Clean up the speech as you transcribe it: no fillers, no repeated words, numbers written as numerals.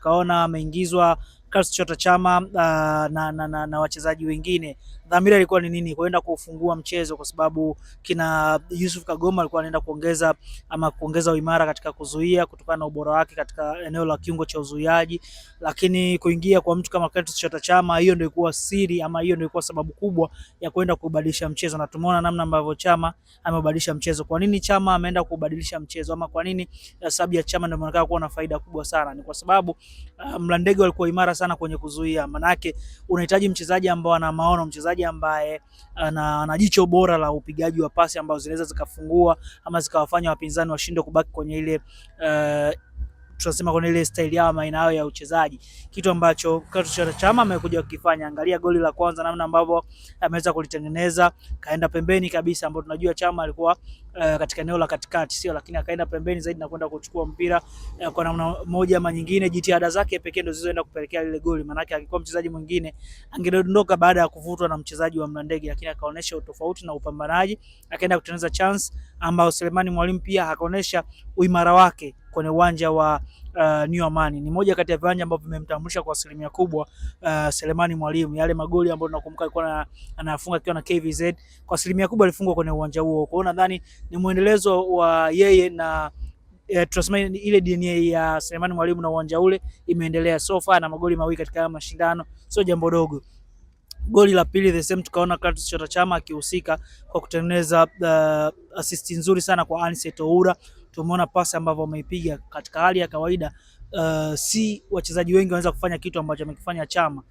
Kaona ameingizwa Clatous Chota Chama na wachezaji wengine. Dhamira ilikuwa ni nini? Kwenda kufungua mchezo, kwa sababu kina Yusuf Kagoma alikuwa anaenda kuongeza uimara katika kuzuia kutokana na ubora wake katika eneo la kiungo cha uzuiaji, lakini kuingia kwa mtu kama Clatous Chota Chama, hiyo ndio ilikuwa siri ama hiyo ndio ilikuwa sababu kubwa ya kwenda kubadilisha mchezo, na tumeona namna ambavyo Chama amebadilisha mchezo. Kwa nini Chama ameenda kubadilisha mchezo, ama kwa nini sababu ya Chama ndio inaonekana kuwa na faida kubwa sana? Ni kwa sababu Mlandege walikuwa imara sana kwenye kuzuia. Manake unahitaji mchezaji ambaye ana maono, mchezaji ambaye ana jicho bora la upigaji wa pasi ambazo zinaweza zikafungua ama zikawafanya wapinzani washinde kubaki kwenye ile tunasema kwenye ile style yao ama aina yao ya uchezaji, kitu ambacho Clatous Chota Chama amekuja kukifanya. Angalia goli la kwanza, namna ambavyo ameweza kulitengeneza, kaenda pembeni kabisa, ambapo tunajua Chama alikuwa katika eneo la katikati, sio, lakini akaenda pembeni zaidi na kwenda kuchukua mpira kwa namna moja ama nyingine. Jitihada zake pekee ndio zilizoenda kupelekea ile goli, maana yake akikuwa mchezaji mwingine angedondoka baada ya kuvutwa na mchezaji wa Mlandege, lakini akaonesha utofauti na upambanaji, akaenda kutengeneza chance ambao Selemani Mwalimu pia akaonesha uimara wake kwenye uwanja wa New Amani. Ni moja kati ya viwanja ambavyo vimemtambulisha kwa asilimia kubwa Selemani Mwalimu. Yale magoli ambayo tunakumbuka alikuwa anafunga akiwa na KVZ, kwa asilimia kubwa alifungwa kwenye uwanja huo. Kwa hiyo nadhani ni muendelezo wa yeye na tunasema ile DNA ya Selemani Mwalimu, na uwanja ule imeendelea so far na magoli mawili katika mashindano, sio jambo dogo. Goli la pili the same, tukaona Clatous Chota Chama akihusika kwa kutengeneza assist nzuri sana kwa Anicet Oura. Tumeona pasi ambavyo ameipiga katika hali ya kawaida, si wachezaji wengi wanaweza kufanya kitu ambacho amekifanya Chama.